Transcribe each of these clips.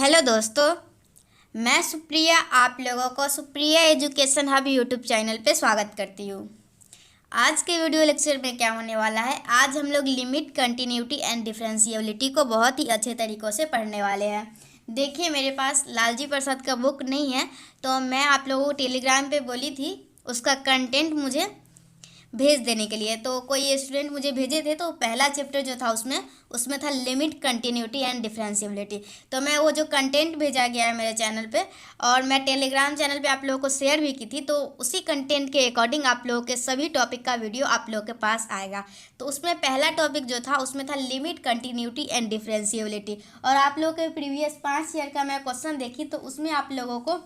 Hello दोस्तों, मैं सुप्रिया आप लोगों को Supriya education hub YouTube channel पे स्वागत करती हूँ। आज के वीडियो लेक्चर में क्या होने वाला है, आज हम लोग लिमिट, कंटिन्यूटी एंड डिफरेंशिएबिलिटी को बहुत ही अच्छे तरीक़ों से पढ़ने वाले हैं। देखिए, मेरे पास लालजी प्रसाद का बुक नहीं है, तो मैं आप लोगों को टेलीग्राम पे बोली थी उसका कंटेंट मुझे भेज देने के लिए। तो कोई स्टूडेंट मुझे भेजे थे, तो पहला चैप्टर जो था उसमें था लिमिट, कंटिन्यूटी एंड डिफरेंशिएबिलिटी। तो मैं वो जो कंटेंट भेजा गया है मेरे चैनल पे, और मैं टेलीग्राम चैनल पे आप लोगों को शेयर भी की थी, तो उसी कंटेंट के अकॉर्डिंग आप लोगों के सभी टॉपिक का वीडियो आप लोगों के पास आएगा। तो उसमें पहला टॉपिक जो था उसमें था लिमिट, कंटिन्यूटी एंड डिफरेंशिएबिलिटी। और आप लोगों के प्रीवियस 5 ईयर का मैं क्वेश्चन देखी, तो उसमें आप लोगों को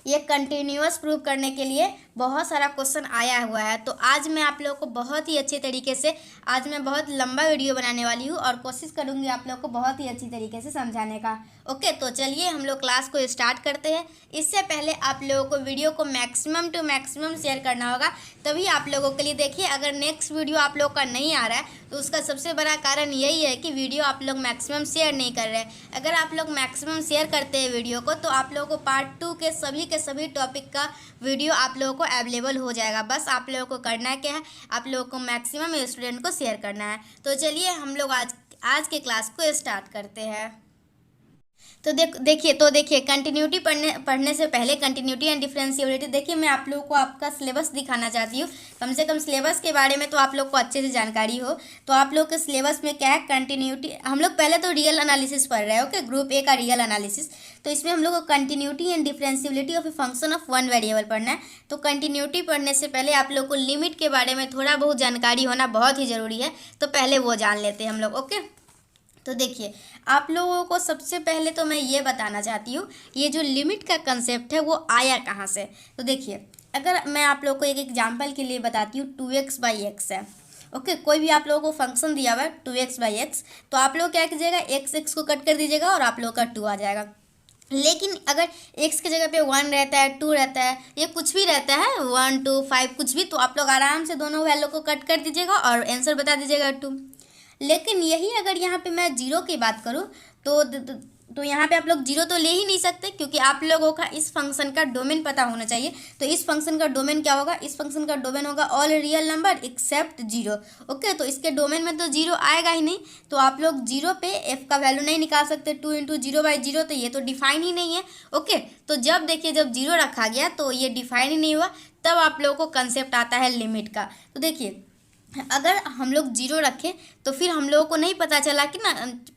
ये कंटिन्यूअस प्रूव करने के लिए बहुत सारा क्वेश्चन आया हुआ है। तो आज मैं आप लोगों को बहुत ही अच्छे तरीके से, आज मैं बहुत लंबा वीडियो बनाने वाली हूँ और कोशिश करूँगी आप लोगों को बहुत ही अच्छी तरीके से समझाने का। ओके, तो चलिए हम लोग क्लास को स्टार्ट करते हैं। इससे पहले आप लोगों को वीडियो को मैक्सिमम टू मैक्सिमम शेयर करना होगा, तभी आप लोगों के लिए। देखिए, अगर नेक्स्ट वीडियो आप लोग का नहीं आ रहा है तो उसका सबसे बड़ा कारण यही है कि वीडियो आप लोग मैक्सिमम शेयर नहीं कर रहे हैं। अगर आप लोग मैक्सिमम शेयर करते हैं वीडियो को, तो आप लोगों को पार्ट 2 के सभी टॉपिक का वीडियो आप लोगों को अवेलेबल हो जाएगा। बस आप लोगों को करना क्या है, आप लोगों को मैक्सिमम स्टूडेंट को शेयर करना है। तो चलिए हम लोग आज के क्लास को स्टार्ट करते हैं। तो देखिए कंटिन्यूटी पढ़ने से पहले कंटिन्यूटी एंड डिफरेंशिएबिलिटी, देखिए मैं आप लोगों को आपका सिलेबस दिखाना चाहती हूँ। कम से कम सिलेबस के बारे में तो आप लोग को अच्छे से जानकारी हो। तो आप लोग के सिलेबस में क्या है, कंटिन्यूटी, हम लोग पहले तो रियल एनालिसिस पढ़ रहे हैं। ओके, ग्रुप ए का रियल एनालिसिस। तो इसमें हम लोग को continuity and differentiability of a function of one variable पढ़ना है। तो कंटिन्यूटी पढ़ने से पहले आप लोग को लिमिट के बारे में थोड़ा बहुत जानकारी होना बहुत ही ज़रूरी है। तो पहले वो जान लेते हैं हम लोग। ओके, तो देखिए आप लोगों को सबसे पहले तो मैं ये बताना चाहती हूँ, ये जो लिमिट का कंसेप्ट है वो आया कहाँ से। तो देखिए, अगर मैं आप लोगों को एक एग्जांपल के लिए बताती हूँ, 2x/x है। ओके, कोई भी आप लोगों को फंक्शन दिया हुआ है 2x/x, तो आप लोग क्या कीजिएगा, x को कट कर दीजिएगा और आप लोगों का 2 आ जाएगा। लेकिन अगर x की जगह पे 1 रहता है, 2 रहता है, ये कुछ भी रहता है, 1 2 5 कुछ भी, तो आप लोग आराम से दोनों वैल्यू को कट कर दीजिएगा और आंसर बता दीजिएगा 2। लेकिन यही अगर यहाँ पे मैं जीरो की बात करूँ, तो यहाँ पे आप लोग जीरो तो ले ही नहीं सकते, क्योंकि आप लोगों का इस फंक्शन का डोमेन पता होना चाहिए। तो इस फंक्शन का डोमेन क्या होगा, इस फंक्शन का डोमेन होगा all real number except zero. Okay, तो इसके डोमेन में तो जीरो आएगा ही नहीं, तो आप लोग जीरो पे एफ का वैल्यू नहीं निकाल सकते। 2 × 0/0, तो ये तो डिफाइन ही नहीं है। ओके, तो जब देखिए, जब जीरो रखा गया तो ये डिफाइन ही नहीं हुआ, तब आप लोगों को कंसेप्ट आता है लिमिट का। तो देखिए, अगर हम लोग जीरो रखें तो फिर हम लोगों को नहीं पता चला कि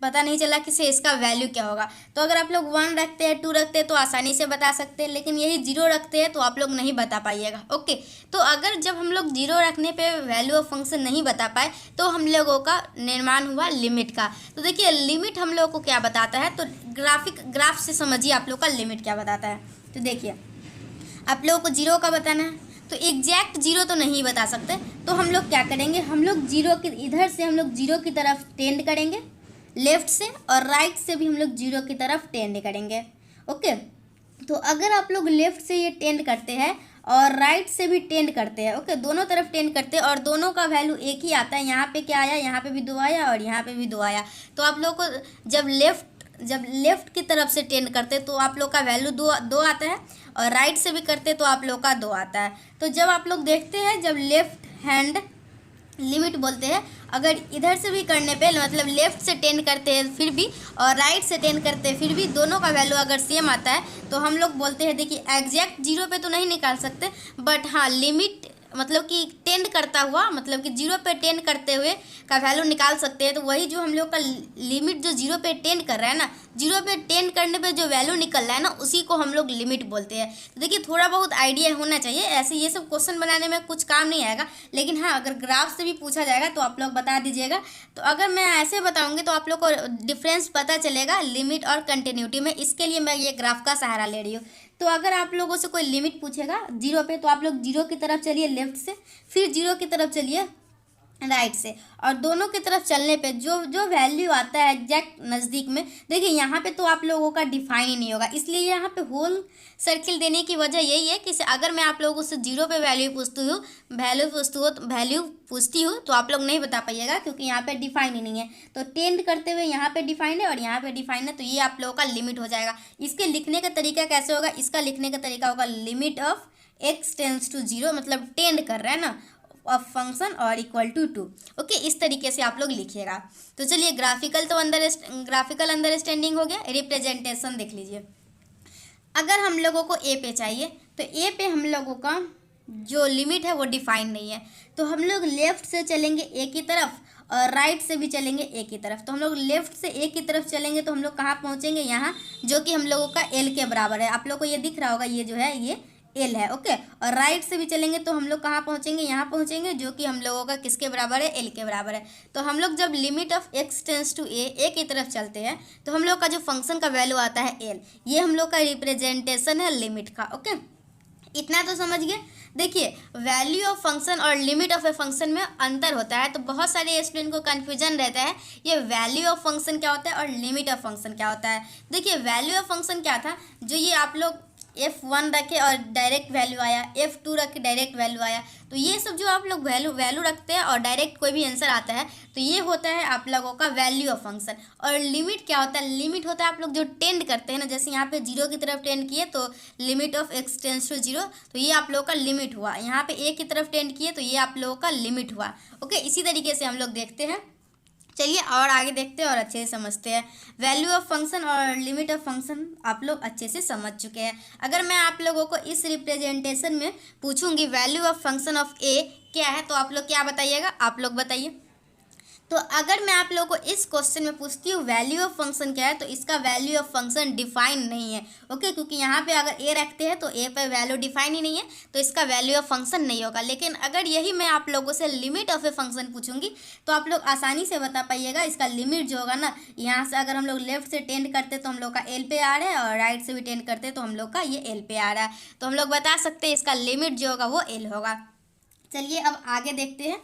पता नहीं चला कि से इसका वैल्यू क्या होगा। तो अगर आप लोग 1 रखते हैं, 2 रखते हैं तो आसानी से बता सकते हैं, लेकिन यही जीरो रखते हैं तो आप लोग नहीं बता पाइएगा। ओके, तो अगर जब हम लोग जीरो रखने पे वैल्यू ऑफ फंक्शन नहीं बता पाए, तो हम लोगों का निर्माण हुआ लिमिट का। तो देखिए, लिमिट हम लोगों को क्या बताता है, तो ग्राफ से समझिए आप लोग का लिमिट क्या बताता है। तो देखिए, आप लोगों को जीरो का बताना है, तो एग्जैक्ट जीरो तो नहीं बता सकते, तो हम लोग क्या करेंगे, हम लोग जीरो की इधर से हम लोग जीरो की तरफ टेंड करेंगे लेफ्ट से, और राइट से भी हम लोग जीरो की तरफ टेंड करेंगे। ओके, तो अगर आप लोग लेफ्ट से ये टेंड करते हैं और राइट से भी टेंड करते हैं, ओके, दोनों तरफ टेंड करते हैं और दोनों का वैल्यू एक ही आता है। यहाँ पे क्या आया, यहाँ पे भी 2 आया और यहाँ पे भी 2 आया। तो आप लोग को जब लेफ्ट की तरफ से टेंड करते तो आप लोग का वैल्यू दो आता है, और राइट से भी करते तो आप लोग का 2 आता है। तो जब आप लोग देखते हैं, जब लेफ्ट हैंड लिमिट बोलते हैं, अगर इधर से भी करने पे, मतलब लेफ्ट से टेंड करते हैं फिर भी और राइट से टेंड करते हैं फिर भी, दोनों का वैल्यू अगर सेम आता है, तो हम लोग बोलते हैं, देखिए एग्जैक्ट जीरो पे तो नहीं निकाल सकते, बट हाँ लिमिट मतलब कि टेंड करता हुआ, मतलब कि जीरो पे टेंड करते हुए का वैल्यू निकाल सकते हैं। तो वही जो हम लोग का लिमिट जो जीरो पे टेंड कर रहा है ना, जीरो पे टेंड करने पे जो वैल्यू निकल रहा है ना, उसी को हम लोग लिमिट बोलते हैं। तो देखिए, थोड़ा बहुत आइडिया होना चाहिए, ऐसे ये सब क्वेश्चन बनाने में कुछ काम नहीं आएगा, लेकिन हाँ अगर ग्राफ से भी पूछा जाएगा तो आप लोग बता दीजिएगा। तो अगर मैं ऐसे बताऊँगी तो आप लोग को डिफरेंस पता चलेगा लिमिट और कंटिन्यूटी में, इसके लिए मैं ये ग्राफ का सहारा ले रही हूँ। तो अगर आप लोगों से कोई लिमिट पूछेगा जीरो पे, तो आप लोग जीरो की तरफ चलिए लेफ्ट से, फिर जीरो की तरफ चलिए राइट से, और दोनों की तरफ चलने पे जो जो वैल्यू आता है एग्जैक्ट नज़दीक में, देखिए यहाँ पे तो आप लोगों का डिफाइन ही नहीं होगा, इसलिए यहाँ पे होल सर्किल देने की वजह यही है कि अगर मैं आप लोगों से जीरो पे वैल्यू पूछती हूँ तो आप लोग नहीं बता पाइएगा, क्योंकि यहाँ पे डिफाइन ही नहीं है। तो टेंड करते हुए यहाँ पे डिफाइन है और यहाँ पे डिफाइन है, तो ये आप लोगों का लिमिट हो जाएगा। इसके लिखने का तरीका कैसे होगा, इसका लिखने का तरीका होगा limit of x tends to zero, मतलब टेंड कर रहा है ना, ऑफ फंक्शन और इक्वल टू 2। ओके, इस तरीके से आप लोग लिखिएगा। तो चलिए ग्राफिकल अंडरस्टैंडिंग हो गया, रिप्रेजेंटेशन देख लीजिए। अगर हम लोगों को ए पे चाहिए तो ए पे हम लोगों का जो लिमिट है वो डिफाइन नहीं है, तो हम लोग लेफ्ट से चलेंगे ए की तरफ और राइट से भी चलेंगे ए की तरफ। तो हम लोग लेफ्ट से ए की तरफ चलेंगे तो हम लोग कहाँ पहुँचेंगे, यहाँ, जो कि हम लोगों का एल के बराबर है। आप लोग को ये दिख रहा होगा, ये जो है ये एल है। ओके, और राइट से भी चलेंगे तो हम लोग कहाँ पहुँचेंगे, यहाँ पहुँचेंगे, जो कि हम लोगों का किसके बराबर है, एल के बराबर है। तो हम लोग जब limit of x tends to a की तरफ चलते हैं तो हम लोग का जो फंक्शन का वैल्यू आता है एल, ये हम लोग का रिप्रेजेंटेशन है लिमिट का। ओके, इतना तो समझ गए। देखिए, वैल्यू ऑफ फंक्शन और लिमिट ऑफ ए फंक्शन में अंतर होता है, तो बहुत सारे स्टूडेंट को कन्फ्यूजन रहता है ये वैल्यू ऑफ फंक्शन क्या होता है और लिमिट ऑफ फंक्शन क्या होता है। देखिए, वैल्यू ऑफ फंक्शन क्या था, जो ये आप लोग F1 रखे और डायरेक्ट वैल्यू आया, F2 रखे डायरेक्ट वैल्यू आया, तो ये सब जो आप लोग वैल्यू रखते हैं और डायरेक्ट कोई भी आंसर आता है, तो ये होता है आप लोगों का वैल्यू ऑफ फंक्शन। और लिमिट क्या होता है, लिमिट होता है आप लोग जो टेंड करते हैं ना, जैसे यहाँ पे जीरो की तरफ टेंड किए तो limit of x tends to zero, तो ये आप लोगों का लिमिट हुआ। यहाँ पे ए की तरफ टेंड किए तो ये आप लोगों का लिमिट हुआ। ओके, इसी तरीके से हम लोग देखते हैं। चलिए और आगे देखते हैं और अच्छे से समझते हैं। वैल्यू ऑफ फंक्शन और लिमिट ऑफ फंक्शन आप लोग अच्छे से समझ चुके हैं। अगर मैं आप लोगों को इस रिप्रेजेंटेशन में पूछूंगी वैल्यू ऑफ फंक्शन ऑफ ए क्या है, तो आप लोग क्या बताइएगा, आप लोग बताइए। तो अगर मैं आप लोगों को इस क्वेश्चन में पूछती हूँ वैल्यू ऑफ फंक्शन क्या है, तो इसका वैल्यू ऑफ फंक्शन डिफाइन नहीं है। ओके, क्योंकि यहाँ पे अगर ए रखते हैं तो ए पर वैल्यू डिफाइन ही नहीं है, तो इसका वैल्यू ऑफ फंक्शन नहीं होगा। लेकिन अगर यही मैं आप लोगों से लिमिट ऑफ ए फंक्शन पूछूंगी तो आप लोग आसानी से बता पाइएगा। इसका लिमिट जो होगा ना, यहाँ से अगर हम लोग लेफ्ट से टेंड करते तो हम लोग का एल पे आ रहा है, और राइट से भी टेंड करते तो हम लोग का ये एल पे आ रहा है, तो हम लोग बता सकते हैं इसका लिमिट जो होगा वो एल होगा। चलिए अब आगे देखते हैं।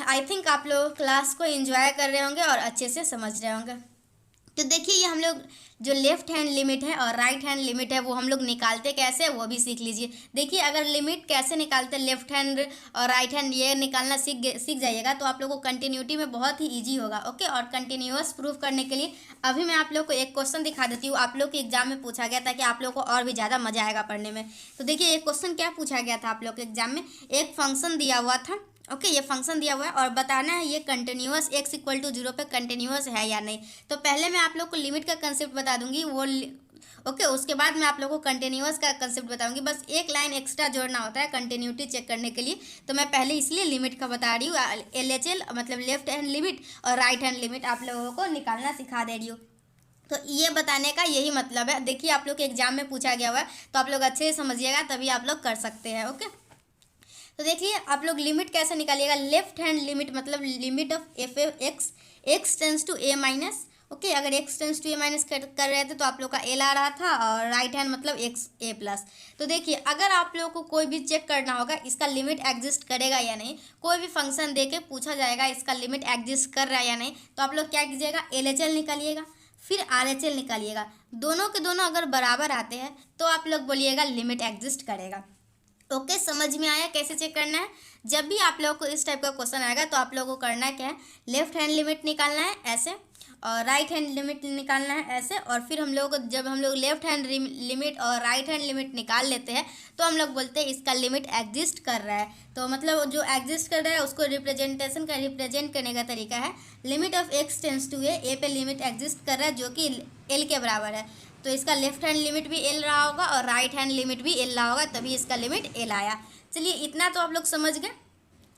आई थिंक आप लोग क्लास को एंजॉय कर रहे होंगे और अच्छे से समझ रहे होंगे। तो देखिए, ये हम लोग जो लेफ्ट हैंड लिमिट है और राइट हैंड लिमिट है वो हम लोग निकालते कैसे, वो भी सीख लीजिए। देखिए, अगर लिमिट कैसे निकालते, लेफ्ट हैंड और राइट हैंड ये निकालना सीख जाइएगा तो आप लोगों को कंटिन्यूटी में बहुत ही ईजी होगा। ओके, और कंटिन्यूअस प्रूफ करने के लिए अभी मैं आप लोग को एक क्वेश्चन दिखा देती हूँ। आप लोग के एग्जाम में पूछा गया था कि आप लोग को और भी ज़्यादा मजा आएगा पढ़ने में। तो देखिए, एक क्वेश्चन क्या पूछा गया था आप लोग के एग्जाम में, एक फंक्शन दिया हुआ था। ओके, ये फंक्शन दिया हुआ है और बताना है ये continuous x equal to zero पे कंटिन्यूअस है या नहीं। तो पहले मैं आप लोग को लिमिट का कंसेप्ट बता दूंगी ओके, उसके बाद मैं आप लोग को कंटिन्यूअस का कंसेप्ट बताऊंगी। बस एक लाइन एक्स्ट्रा जोड़ना होता है कंटिन्यूटी चेक करने के लिए, तो मैं पहले इसलिए लिमिट का बता रही हूँ। LHL मतलब लेफ्ट हैंड लिमिट और राइट हैंड लिमिट आप लोगों को निकालना सिखा दे रही हूँ। तो ये बताने का यही मतलब है। देखिए, आप लोग के एग्जाम में पूछा गया हुआ है, तो आप लोग अच्छे से समझिएगा, तभी आप लोग कर सकते हैं। ओके, तो देखिए आप लोग लिमिट कैसे निकालिएगा। लेफ्ट हैंड लिमिट मतलब limit of f x tends to a minus. Okay, अगर x tends to a minus कर रहे थे तो आप लोग का एल आ रहा था, और राइट हैंड मतलब एक्स ए प्लस। तो देखिए, अगर आप लोगों को कोई भी चेक करना होगा इसका लिमिट एग्जिस्ट करेगा या नहीं, कोई भी फंक्शन दे के पूछा जाएगा इसका लिमिट एग्जिस्ट कर रहा है या नहीं, तो आप लोग क्या कीजिएगा, LHL निकालिएगा, फिर RHL निकालिएगा। दोनों के दोनों अगर बराबर आते हैं तो आप लोग बोलिएगा लिमिट एग्जिस्ट करेगा। ओके, समझ में आया कैसे चेक करना है। जब भी आप लोगों को इस टाइप का क्वेश्चन आएगा तो आप लोगों को करना क्या है, लेफ्ट हैंड लिमिट निकालना है ऐसे, और राइट हैंड लिमिट निकालना है ऐसे। और फिर हम लोग जब हम लोग लेफ्ट हैंड लिमिट और राइट हैंड लिमिट निकाल लेते हैं तो हम लोग बोलते हैं इसका लिमिट एग्जिस्ट कर रहा है। तो मतलब जो एग्जिस्ट कर रहा है उसको रिप्रेजेंट करने का तरीका है limit of x tends to a पे लिमिट एग्जिस्ट कर रहा है जो कि एल के बराबर है। तो इसका लेफ्ट हैंड लिमिट भी एल रहा होगा और राइट हैंड लिमिट भी एल रहा होगा, तभी इसका लिमिट एल आया। चलिए, इतना तो आप लोग समझ गए।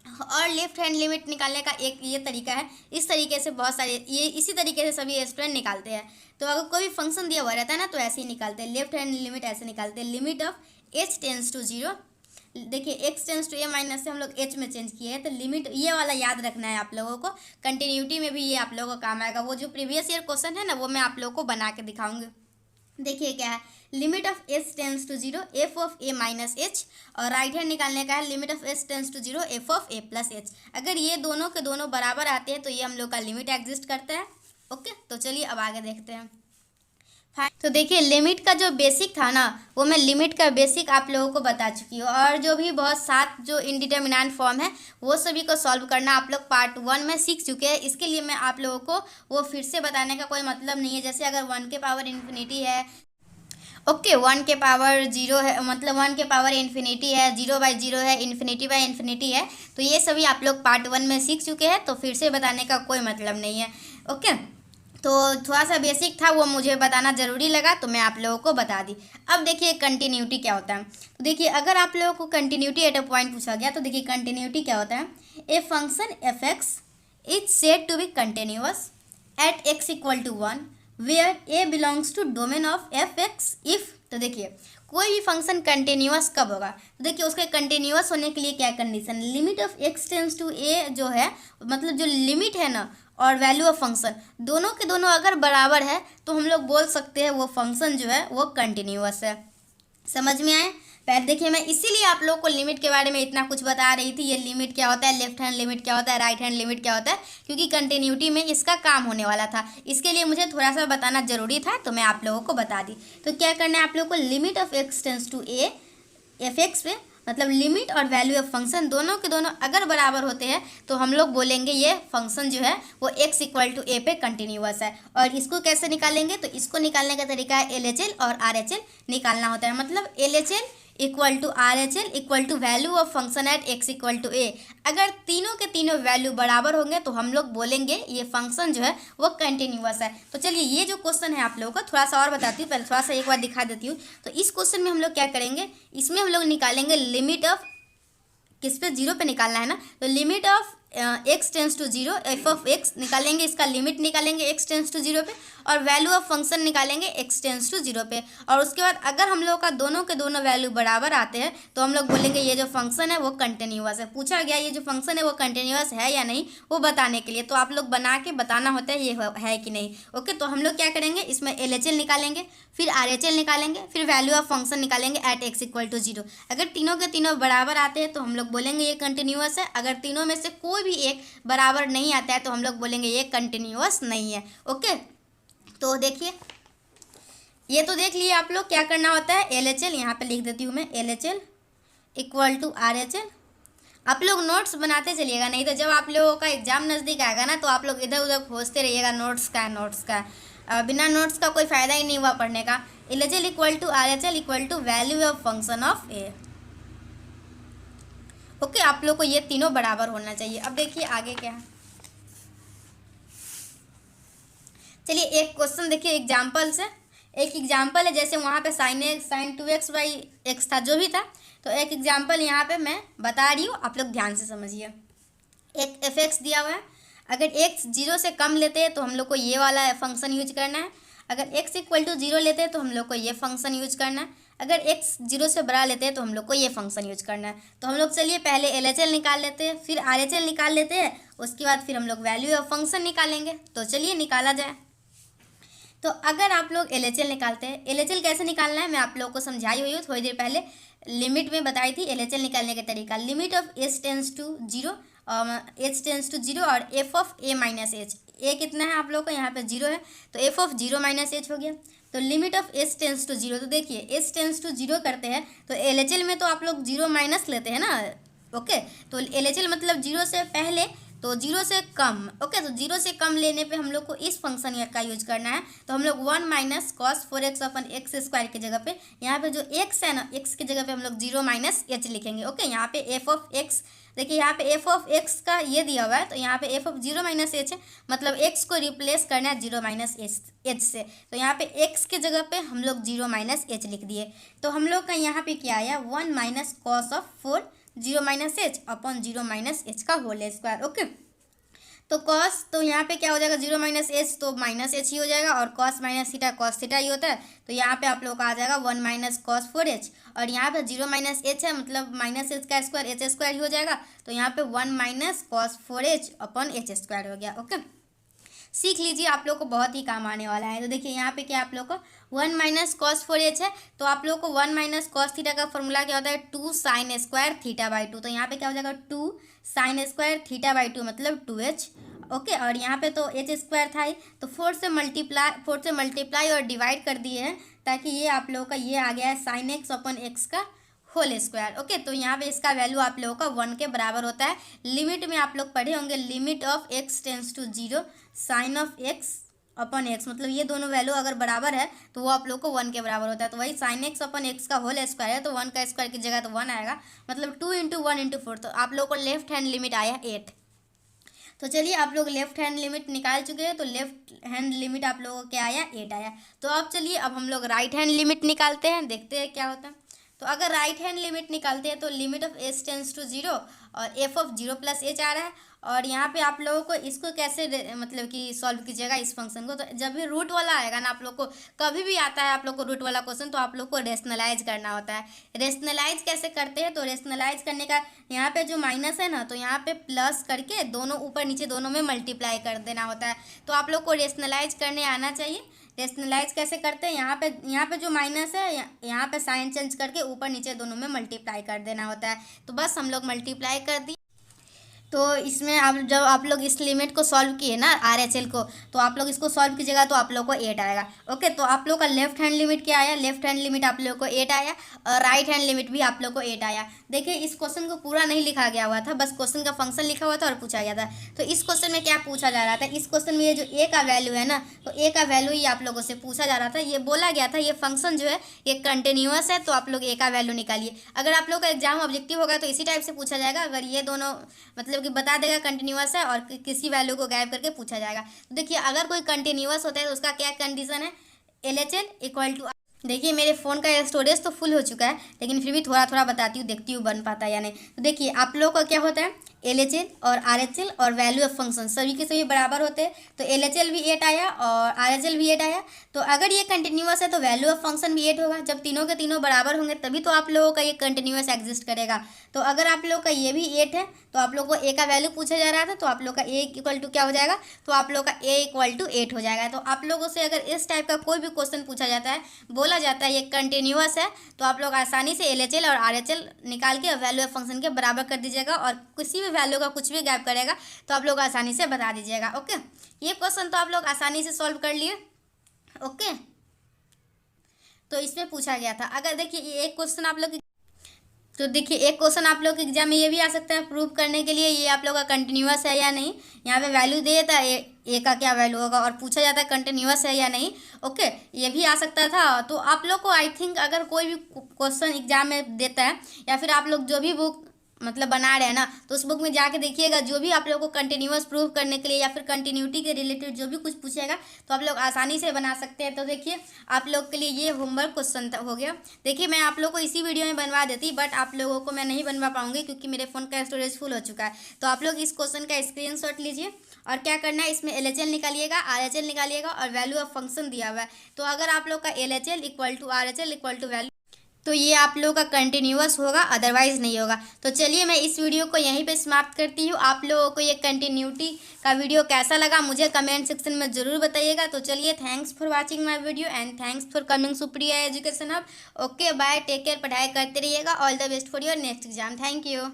और लेफ्ट हैंड लिमिट निकालने का एक ये तरीका है, इस तरीके से बहुत सारे ये इसी तरीके से सभी स्टूडेंट निकालते हैं। तो अगर कोई भी फंक्शन दिया हुआ रहता है ना तो ऐसे ही निकालते हैं, लेफ्ट हैंड लिमिट ऐसे निकालते हैं, limit of h tends to zero. देखिए, x tends to a minus से हम लोग h में चेंज किए हैं, तो लिमिट ये वाला याद रखना है आप लोगों को। कंटिन्यूटी में भी ये आप लोगों को काम आएगा। वो जो प्रीवियस ईयर क्वेश्चन है ना वो मैं आप लोगों को बना के दिखाऊंगी। देखिए क्या है, limit of h tends to zero f of a minus h, और राइट हैंड निकालने का है limit of h tends to zero f of a plus h. अगर ये दोनों के दोनों बराबर आते हैं तो ये हम लोग का लिमिट एग्जिस्ट करता है। ओके, तो चलिए अब आगे देखते हैं। तो देखिए लिमिट का जो बेसिक था ना, वो मैं लिमिट का बेसिक आप लोगों को बता चुकी हूँ, और जो भी बहुत 7 जो इनडिटर्मिनेंट फॉर्म है वो सभी को सॉल्व करना आप लोग पार्ट 1 में सीख चुके हैं। इसके लिए मैं आप लोगों को वो फिर से बताने का कोई मतलब नहीं है। जैसे अगर 1 के पावर इन्फिनिटी है, ओके 1 के पावर 0 है, मतलब 1 के पावर इन्फिनिटी है, 0/0 है, इन्फिनिटी है, तो ये सभी आप लोग पार्ट 1 में सीख चुके हैं, तो फिर से बताने का कोई मतलब नहीं है। ओके, तो थोड़ा सा बेसिक था वो मुझे बताना ज़रूरी लगा, तो मैं आप लोगों को बता दी। अब देखिए कंटिन्यूटी क्या होता है। तो देखिए अगर आप लोगों को कंटिन्यूटी एट अ पॉइंट पूछा गया, तो देखिए कंटिन्यूटी क्या होता है। A function f x is said to be continuous at x equal to 1 where a belongs to domain of f x if. तो देखिए कोई भी फंक्शन कंटिन्यूअस कब होगा, तो देखिए उसके कंटिन्यूअस होने के लिए क्या condition, limit of x tends to a जो है, मतलब जो लिमिट है ना और वैल्यू ऑफ फंक्शन दोनों के दोनों अगर बराबर है तो हम लोग बोल सकते हैं वो फंक्शन जो है वो कंटिन्यूअस है। समझ में आए। पहले देखिए मैं इसीलिए आप लोगों को लिमिट के बारे में इतना कुछ बता रही थी, ये लिमिट क्या होता है, लेफ्ट हैंड लिमिट क्या होता है, राइट हैंड लिमिट क्या होता है, क्योंकि कंटिन्यूटी में इसका काम होने वाला था, इसके लिए मुझे थोड़ा सा बताना जरूरी था, तो मैं आप लोगों को बता दी। तो क्या करना है आप लोगों को, limit of x tends to a f x पे, मतलब लिमिट और वैल्यू ऑफ फंक्शन दोनों के दोनों अगर बराबर होते हैं तो हम लोग बोलेंगे ये फंक्शन जो है वो x इक्वल टू ए पे कंटिन्यूअस है। और इसको कैसे निकालेंगे, तो इसको निकालने का तरीका है LHL और RHL निकालना होता है। मतलब LHL equal to RHL equal to value of function at x equal to a. अगर तीनों के तीनों वैल्यू बराबर होंगे तो हम लोग बोलेंगे ये फंक्शन जो है वो कंटिन्यूअस है। तो चलिए ये जो क्वेश्चन है आप लोगों को थोड़ा सा और बताती हूँ, पहले थोड़ा सा एक बार दिखा देती हूँ। तो इस क्वेश्चन में हम लोग क्या करेंगे, इसमें हम लोग निकालेंगे लिमिट ऑफ, किस पे, 0 पे निकालना है ना, तो limit of x tends to 0 f of x निकालेंगे, इसका लिमिट निकालेंगे एक्स टेंस टू 0 पे, और वैल्यू ऑफ फंक्शन निकालेंगे एक्स टेंस टू 0 पे। और उसके बाद अगर हम लोग का दोनों के दोनों वैल्यू बराबर आते हैं तो हम लोग बोलेंगे ये जो फंक्शन है वो कंटिन्यूअस है। पूछा गया ये जो फंक्शन है वो कंटिन्यूअस है या नहीं, वो बताने के लिए तो आप लोग बना के बताना होता है ये है कि नहीं। ओके, तो हम लोग क्या करेंगे, इसमें LHL निकालेंगे, फिर RHL निकालेंगे, फिर वैल्यू ऑफ फंक्शन निकालेंगे एट x इक्वल टू 0। अगर तीनों के तीनों बराबर आते हैं तो हम लोग बोलेंगे ये कंटिन्यूअस है। अगर तीनों में से कोई भी एक बराबर नहीं आता है तो हम लोग बोलेंगे ये कंटिन्यूअस नहीं है। ओके, तो देखिए ये तो देख लिए आप लोग क्या करना होता है, LHL यहाँ पे लिख देती हूँ मैं, LHL इक्वल टू RHL। आप लोग नोट्स बनाते चलिएगा, नहीं तो जब आप लोगों का एग्जाम नज़दीक आएगा ना तो आप लोग इधर उधर खोजते रहिएगा नोट्स का है, नोट्स का है। बिना नोट्स का कोई फ़ायदा ही नहीं हुआ पढ़ने का। LHL equal to RHL equal to value of function of a. Okay, आप लोग को ये तीनों बराबर होना चाहिए। अब देखिए आगे क्या है, चलिए एक क्वेश्चन देखिए एग्जाम्पल से। एक एग्जाम्पल है, जैसे वहाँ पे साइन 2x/x था जो भी था, तो एक एग्जाम्पल यहाँ पे मैं बता रही हूँ, आप लोग ध्यान से समझिए। एक fx दिया हुआ है, अगर x 0 से कम लेते हैं तो हम लोग को ये वाला फंक्शन यूज करना है, अगर x इक्वल टू 0 लेते हैं तो हम लोग को ये फंक्शन यूज करना है, अगर x 0 से बड़ा लेते हैं तो हम लोग को ये फंक्शन यूज करना है। तो हम लोग चलिए पहले LHL निकाल लेते हैं, फिर RHL निकाल लेते हैं, उसके बाद फिर हम लोग वैल्यू ऑफ फंक्शन निकालेंगे। तो चलिए निकाला जाए। तो अगर आप लोग LHL निकालते हैं, LHL कैसे निकालना है मैं आप लोगों को समझाई हुई हूँ थोड़ी देर पहले, लिमिट में बताई थी LHL निकालने का तरीका। Limit of h tends to 0 h tends to 0 और f of a minus h. A कितना है आप लोग को, यहाँ पे 0 है, तो f ऑफ 0 माइनस एच हो गया। तो limit of h tends to 0, तो देखिए h टेंस टू 0 करते हैं तो LHL में तो आप लोग 0 माइनस लेते हैं ना। ओके, तो LHL मतलब 0 से पहले तो 0 से कम। ओके, तो 0 से कम लेने पे हम लोग को इस फंक्शन का यूज करना है। तो हम लोग 1 माइनस कॉस 4x अपन एक्स स्क्वायर की जगह पे, यहाँ पे जो x है ना, x की जगह पे हम लोग 0 माइनस एच लिखेंगे। ओके, यहाँ पे f ऑफ x, देखिए यहाँ पे f ऑफ x का ये दिया हुआ है, तो यहाँ पे f ऑफ 0 माइनस एच है, मतलब x को रिप्लेस करना है 0 माइनस एच से। तो यहाँ पे x के जगह पे हम लोग 0 माइनस एच लिख दिए। तो हम लोग का यहाँ पे क्या आया, 1 minus cos of 4 0 minus h upon 0 minus h का होल स्क्वायर। ओके, तो कॉस, तो यहाँ पे क्या हो जाएगा, 0 माइनस एच तो माइनस एच ही हो जाएगा, और cos minus theta cos theta ही होता है। तो यहाँ पे आप लोग का आ जाएगा 1 माइनस कॉस 4h, और यहाँ पे 0 माइनस एच है, मतलब माइनस एच का स्क्वायर एच स्क्वायर ही हो जाएगा। तो यहाँ पे 1 minus cos 4h upon H square हो गया। ओके, सीख लीजिए, आप लोग को बहुत ही काम आने वाला है। तो देखिए यहाँ पे क्या आप लोग को 1 माइनस कॉस 4h है, तो आप लोग को 1 माइनस कॉस थीटा का फॉर्मूला क्या होता है 2 साइन स्क्वायर थीटा बाई 2। तो यहाँ पे क्या हो जाएगा 2 साइन स्क्वायर थीटा बाई 2 मतलब 2h। ओके, और यहाँ पे तो एच स्क्वायर था ही, तो 4 से मल्टीप्लाई और डिवाइड कर दिए हैं, ताकि ये आप लोगों का ये आ गया है साइन एक्स अपॉन एक्स का होल स्क्वायर। ओके, तो यहाँ पे इसका वैल्यू आप लोगों का 1 के बराबर होता है। लिमिट में आप लोग पढ़े होंगे, limit of x tends to 0 sine of x upon x, मतलब ये दोनों वैल्यू अगर बराबर है तो वो आप लोग को 1 के बराबर होता है। तो वही साइन एक्स अपॉन एक्स का होल स्क्वायर है, तो 1 का स्क्वायर की जगह तो 1 आएगा, मतलब 2 इंटू 1 इंटू 4। तो आप लोग को लेफ्ट हैंड लिमिट आया 8। तो चलिए आप लोग लेफ्ट हैंड लिमिट निकाल चुके हैं, तो लेफ्ट हैंड लिमिट आप लोगों को क्या आया 8 आया। तो अब चलिए अब हम लोग राइट हैंड लिमिट निकालते हैं, देखते हैं क्या होता है। तो अगर राइट हैंड लिमिट निकालते हैं तो limit of h tends to 0 और एफ ऑफ 0 प्लस एच आ रहा है। और यहाँ पे आप लोगों को इसको कैसे मतलब कि सॉल्व कीजिएगा इस फंक्शन को, तो जब भी रूट वाला आएगा ना, आप लोग को कभी भी आता है आप लोग को रूट वाला क्वेश्चन, तो आप लोग को रेशनलाइज करना होता है। रेशनलाइज कैसे करते हैं, तो रेशनलाइज करने का यहाँ पे जो माइनस है ना, तो यहाँ पे प्लस करके दोनों ऊपर नीचे दोनों में मल्टीप्लाई कर देना होता है। तो आप लोग को रेशनलाइज करने आना चाहिए। रेशनलाइज कैसे करते हैं, यहाँ पे जो माइनस है यहाँ पे साइन चेंज करके ऊपर नीचे दोनों में मल्टीप्लाई कर देना होता है। तो बस हम लोग मल्टीप्लाई कर दिए। तो इसमें आप जब आप लोग इस लिमिट को सॉल्व किए ना RHL को, तो आप लोग इसको सॉल्व कीजिएगा तो आप लोग को 8 आएगा। ओके, तो आप लोग का लेफ्ट हैंड लिमिट क्या आया, लेफ्ट हैंड लिमिट आप लोग को 8 आया और राइट हैंड लिमिट भी आप लोग को 8 आया। देखिए इस क्वेश्चन को पूरा नहीं लिखा गया हुआ था, बस क्वेश्चन का फंक्शन लिखा हुआ था और पूछा गया था। तो इस क्वेश्चन में क्या पूछा जा रहा था, इस क्वेश्चन में ये जो ए का वैल्यू है ना, तो ए का वैल्यू ही आप लोगों से पूछा जा रहा था। ये बोला गया था ये फंक्शन जो है ये कंटिन्यूअस है, तो आप लोग ए का वैल्यू निकालिए। अगर आप लोग का एग्जाम ऑब्जेक्टिव होगा तो इसी टाइप से पूछा जाएगा, अगर ये दोनों मतलब कि बता देगा कंटिन्यूअस है और किसी वैल्यू को गायब करके पूछा जाएगा। तो देखिए अगर कोई कंटिन्यूअस होता है तो उसका क्या कंडीशन है, LHL इक्वल टू, देखिए मेरे फ़ोन का स्टोरेज तो फुल हो चुका है, लेकिन फिर भी थोड़ा थोड़ा बताती हूँ, देखती हूँ बन पाता है या नहीं। तो देखिए आप लोगों का क्या होता है LHL और RHL और वैल्यू ऑफ फंक्शन सभी के सभी बराबर होते हैं। तो LHL भी 8 आया और RHL भी 8 आया। तो अगर ये कंटिन्यूअस है तो वैल्यू ऑफ फंक्शन भी 8 होगा। जब तीनों के तीनों बराबर होंगे तभी तो आप लोगों का ये कंटिन्यूअस एग्जिस्ट करेगा। तो अगर आप लोग का ये भी 8 है तो आप लोग को ए का वैल्यू पूछा जा रहा था, तो आप लोग का ए इक्वल टू क्या हो जाएगा, तो आप लोग का ए इक्वल टू 8 हो जाएगा। तो आप लोगों से अगर इस टाइप का कोई भी क्वेश्चन पूछा जाता है, बोला जाता है ये कंटिन्यूअस है, तो आप लोग आसानी से LHL और RHL निकाल के वैल्यू ऑफ फंक्शन के बराबर कर दीजिएगा और किसी भी वैल्यू का कुछ भी गैप करेगा तो आप लोग आसानी से बता दीजिएगा। ओके, ये क्वेश्चन तो आप लोग आसानी से सॉल्व कर लिए। ओके, तो इसमें पूछा गया था, अगर देखिए एक क्वेश्चन आप लोग, तो देखिए एक क्वेश्चन आप लोग के एग्जाम में ये भी आ सकता है प्रूव करने के लिए ये आप लोग का कंटिन्यूअस है या नहीं। यहाँ पे वैल्यू दे देता है ए का क्या वैल्यू होगा और पूछा जाता है कंटिन्यूअस है या नहीं। ओके, ये भी आ सकता था। तो आप लोग को आई थिंक अगर कोई भी क्वेश्चन एग्जाम में देता है या फिर आप लोग जो भी बुक मतलब बना रहे हैं ना, तो उस बुक में जाके देखिएगा, जो भी आप लोग को कंटिन्यूअस प्रूव करने के लिए या फिर कंटिन्यूटी के रिलेटेड जो भी कुछ पूछेगा तो आप लोग आसानी से बना सकते हैं। तो देखिए आप लोग के लिए ये होमवर्क क्वेश्चन हो गया। देखिए मैं आप लोग को इसी वीडियो में बनवा देती, बट आप लोगों को मैं नहीं बनवा पाऊंगी क्योंकि मेरे फ़ोन का स्टोरेज फुल हो चुका है। तो आप लोग इस क्वेश्चन का स्क्रीनशॉट लीजिए और क्या करना है, इसमें LHL निकालिएगा, RHL निकालिएगा और वैल्यू ऑफ फंक्शन दिया हुआ है। तो अगर आप लोग का LHL equal to RHL equal to value, तो ये आप लोगों का कंटिन्यूअस होगा, अदरवाइज नहीं होगा। तो चलिए मैं इस वीडियो को यहीं पे समाप्त करती हूँ। आप लोगों को ये कंटिन्यूटी का वीडियो कैसा लगा मुझे कमेंट सेक्शन में ज़रूर बताइएगा। तो चलिए thanks for watching my video and thanks for coming Supriya education hub. Okay bye, take care, पढ़ाई करते रहिएगा। All the best for your next exam. Thank you.